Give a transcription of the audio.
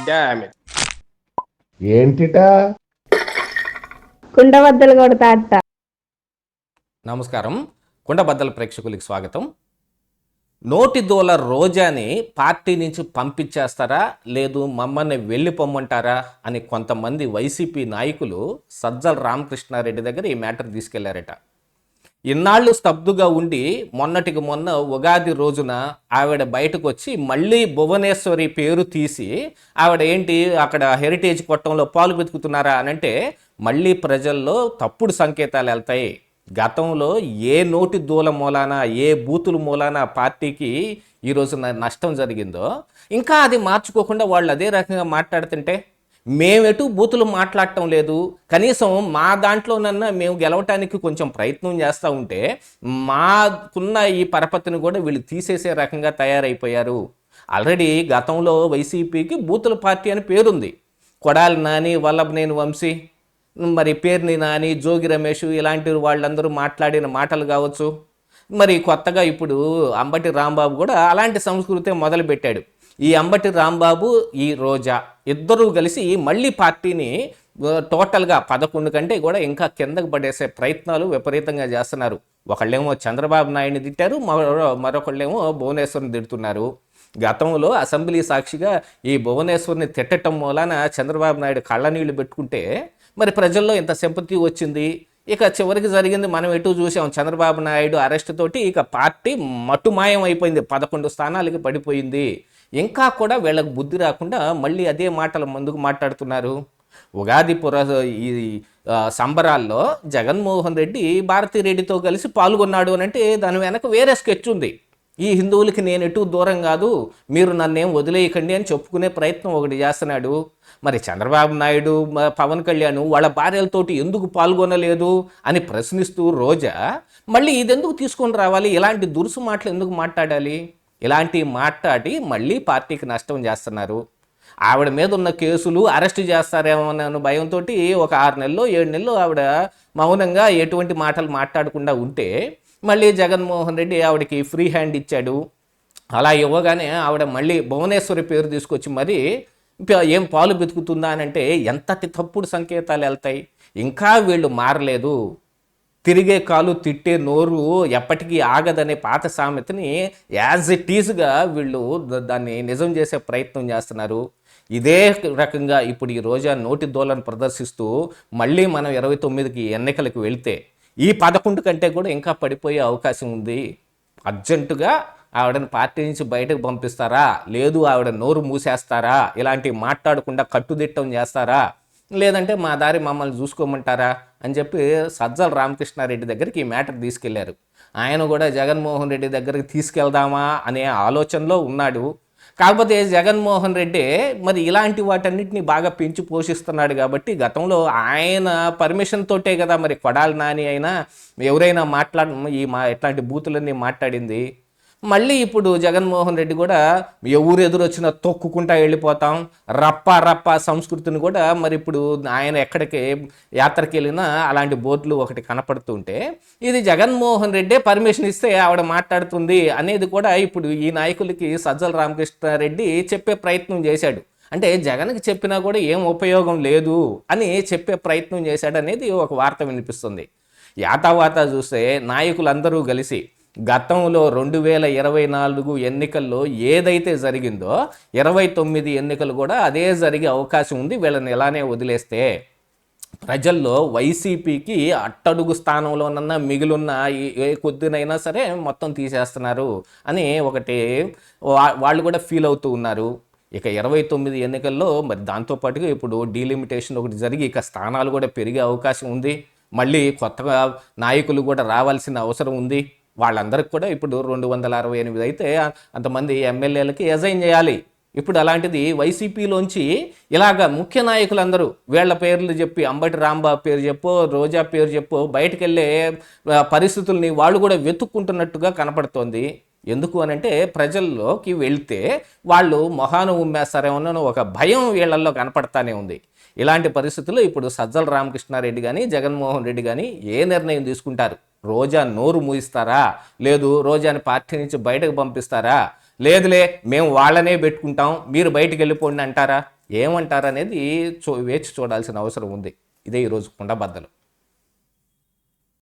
Damn it. ఏంటిటా కుండబద్దలు కొడతా అట్ట. నమస్కారం, కుండబద్దల ప్రేక్షకులకి స్వాగతం. నోటి దూల రోజాని పార్టీ నుంచి పంపించేస్తారా, లేదు మమ్మల్ని వెళ్ళి పొమ్మంటారా అని కొంతమంది వైసీపీ నాయకులు సజ్జల రామకృష్ణారెడ్డి దగ్గర ఈ మ్యాటర్ తీసుకెళ్లారట. ఇన్నాళ్ళు స్తబ్దుగా ఉండి మొన్నటికి మొన్న ఉగాది రోజున ఆవిడ బయటకు వచ్చి మళ్ళీ భువనేశ్వరి పేరు తీసి ఆవిడ ఏంటి అక్కడ హెరిటేజ్ కొట్టంలో పాలు వెతుకుతున్నారా అనంటే మళ్ళీ ప్రజల్లో తప్పుడు సంకేతాలు వెళ్తాయి. గతంలో ఏ నోటి దూల మూలాన, ఏ బూతుల మూలాన పార్టీకి ఈరోజు నష్టం జరిగిందో ఇంకా అది మార్చుకోకుండా వాళ్ళు అదే రకంగా మాట్లాడుతుంటే మేమెటు బూతులు మాట్లాడటం లేదు, కనీసం మా దాంట్లోనన్నా మేము గెలవటానికి కొంచెం ప్రయత్నం చేస్తూ ఉంటే మాకున్న ఈ పరపతిని కూడా వీళ్ళు తీసేసే రకంగా తయారైపోయారు. ఆల్రెడీ గతంలో వైసీపీకి బూతుల పార్టీ అని పేరుంది. కొడాలి నాని, వల్లభనేని వంశీ, మరి పేర్ని నాని, జోగి రమేష్ ఇలాంటి వాళ్ళందరూ మాట్లాడిన మాటలు కావచ్చు. మరి కొత్తగా ఇప్పుడు అంబటి రాంబాబు కూడా అలాంటి సంస్కృతే మొదలుపెట్టాడు. ఈ అంబటి రాంబాబు, ఈ రోజా ఇద్దరూ కలిసి మళ్ళీ పార్టీని టోటల్గా 11 కంటే కూడా ఇంకా కిందకు పడేసే ప్రయత్నాలు విపరీతంగా చేస్తున్నారు. ఒకళ్ళేమో చంద్రబాబు నాయుడిని తిట్టారు, మరొకళ్ళేమో భువనేశ్వర్ని తిడుతున్నారు. గతంలో అసెంబ్లీ సాక్షిగా ఈ భువనేశ్వర్ని తిట్టడం మూలాన చంద్రబాబు నాయుడు కళ్ళనీళ్ళు పెట్టుకుంటే మరి ప్రజల్లో ఇంత సింపతి వచ్చింది. ఇక చివరికి జరిగింది మనం ఎటు చూసాం. చంద్రబాబు నాయుడు అరెస్ట్ తోటి ఇక పార్టీ మట్టుమాయం అయిపోయింది, 11 స్థానాలకి పడిపోయింది. ఇంకా కూడా వీళ్ళకి బుద్ధి రాకుండా మళ్ళీ అదే మాటలు ముందుకు మాట్లాడుతున్నారు. ఉగాది ఈ సంబరాల్లో జగన్మోహన్ రెడ్డి భారతిరెడ్డితో కలిసి పాల్గొన్నాడు అని అంటే దాని వెనక వేరే స్కెచ్ ఉంది. ఈ హిందువులకి నేను ఎటు దూరం కాదు, మీరు నన్నేం వదిలేయకండి అని చెప్పుకునే ప్రయత్నం ఒకటి చేస్తున్నాడు. మరి చంద్రబాబు నాయుడు, పవన్ కళ్యాణ్ వాళ్ళ భార్యలతోటి ఎందుకు పాల్గొనలేదు అని ప్రశ్నిస్తూ రోజా మళ్ళీ ఇదెందుకు తీసుకొని రావాలి, ఇలాంటి దురుసు మాటలు ఎందుకు మాట్లాడాలి, ఇలాంటివి మాట్లాడి మళ్ళీ పార్టీకి నష్టం చేస్తున్నారు. ఆవిడ మీద ఉన్న కేసులు అరెస్ట్ చేస్తారేమో అన్న భయంతో ఒక 6 నెలలు 7 నెలలు ఆవిడ మౌనంగా ఎటువంటి మాటలు మాట్లాడకుండా ఉంటే మళ్ళీ జగన్మోహన్ రెడ్డి ఆవిడకి ఫ్రీ హ్యాండ్ ఇచ్చాడు. అలా ఇవ్వగానే ఆవిడ మళ్ళీ భువనేశ్వరి పేరు తీసుకొచ్చి మరి ఏం పాలు వెతుకుతుందా అని అంటే ఎంతటి తప్పుడు సంకేతాలు వెళ్తాయి. ఇంకా వీళ్ళు మారలేదు. తిరిగే కాలు తిట్టే నోరు ఎప్పటికీ ఆగదనే పాత సామెతని యాజ్ ఇట్ ఈజ్గా వీళ్ళు దాన్ని నిజం చేసే ప్రయత్నం చేస్తున్నారు. ఇదే రకంగా ఇప్పుడు ఈ రోజా నోటి దోలను ప్రదర్శిస్తూ మళ్ళీ మనం 29కి ఎన్నికలకు వెళ్తే ఈ 11 కంటే కూడా ఇంకా పడిపోయే అవకాశం ఉంది. అర్జెంటుగా ఆవిడని పార్టీ నుంచి బయటకు పంపిస్తారా, లేదు ఆవిడ నోరు మూసేస్తారా, ఇలాంటివి మాట్లాడకుండా కట్టుదిట్టం చేస్తారా, లేదంటే మా దారి మమ్మల్ని చూసుకోమంటారా అని చెప్పి సజ్జల రామకృష్ణారెడ్డి దగ్గరికి ఈ మ్యాటర్ తీసుకెళ్లారు. ఆయన కూడా జగన్మోహన్ రెడ్డి దగ్గరికి తీసుకెళ్దామా అనే ఆలోచనలో ఉన్నాడు. కాకపోతే జగన్మోహన్ రెడ్డి మరి ఇలాంటి వాటన్నిటిని బాగా పెంచి పోషిస్తున్నాడు కాబట్టి గతంలో ఆయన పర్మిషన్ తోటే కదా మరి కొడాలి నాని అయినా ఎవరైనా ఇట్లాంటి బూతులన్నీ మాట్లాడింది. మళ్ళీ ఇప్పుడు జగన్మోహన్ రెడ్డి కూడా ఎవరు ఎదురొచ్చినా తొక్కుకుంటా వెళ్ళిపోతాం, రప్ప సంస్కృతిని కూడా మరి ఇప్పుడు ఆయన ఎక్కడికి యాత్రకి వెళ్ళినా అలాంటి బోర్డులు ఒకటి కనపడుతుంటే ఇది జగన్మోహన్ రెడ్డే పర్మిషన్ ఇస్తే ఆవిడ మాట్లాడుతుంది అనేది కూడా ఇప్పుడు ఈ నాయకులకి సజ్జల రామకృష్ణారెడ్డి చెప్పే ప్రయత్నం చేశాడు. అంటే జగన్కి చెప్పినా కూడా ఏం ఉపయోగం లేదు అని చెప్పే ప్రయత్నం చేశాడు అనేది ఒక వార్త వినిపిస్తుంది. యాతావాత చూస్తే నాయకులందరూ కలిసి గతంలో 2024 ఎన్నికల్లో ఏదైతే జరిగిందో 29 ఎన్నికలు కూడా అదే జరిగే అవకాశం ఉంది. వీళ్ళని ఎలానే వదిలేస్తే ప్రజల్లో వైసీపీకి అట్టడుగు స్థానంలోనన్నా మిగిలిన్న ఏ కొద్దినైనా సరే మొత్తం తీసేస్తున్నారు అని ఒకటి వాళ్ళు కూడా ఫీల్ అవుతూ ఉన్నారు. ఇక 29 ఎన్నికల్లో మరి దాంతోపాటుగా ఇప్పుడు డీలిమిటేషన్ ఒకటి జరిగి ఇక స్థానాలు కూడా పెరిగే అవకాశం ఉంది. మళ్ళీ కొత్తగా నాయకులు కూడా రావాల్సిన అవసరం ఉంది. వాళ్ళందరికీ కూడా ఇప్పుడు 268 అయితే అంతమంది ఎమ్మెల్యేలకి అసైన్ చేయాలి. ఇప్పుడు అలాంటిది వైసీపీలోంచి ఇలాగ ముఖ్య నాయకులందరూ వీళ్ళ పేర్లు చెప్పి అంబటి రాంబాబు పేరు చెప్పో, రోజా పేరు చెప్పో బయటకు వెళ్ళే పరిస్థితుల్ని వాళ్ళు కూడా వెతుక్కుంటున్నట్టుగా కనపడుతోంది. ఎందుకు అనంటే ప్రజల్లోకి వెళ్తే వాళ్ళు మొహాను ఉమ్మేస్తారేమో ఒక భయం వీళ్ళల్లో కనపడతానే ఉంది. ఇలాంటి పరిస్థితుల్లో ఇప్పుడు సజ్జల రామకృష్ణారెడ్డి కానీ జగన్మోహన్ రెడ్డి కానీ ఏ నిర్ణయం తీసుకుంటారు? రోజా నోరు మూయిస్తారా, లేదు రోజాని పార్టీ నుంచి బయటకు పంపిస్తారా, లేదులే మేము వాళ్ళనే పెట్టుకుంటాం, మీరు బయటికి వెళ్ళిపోండి అంటారా? ఏమంటారు అనేది వేచి చూడాల్సిన అవసరం ఉంది. ఇదే ఈరోజు కుండబద్దలు.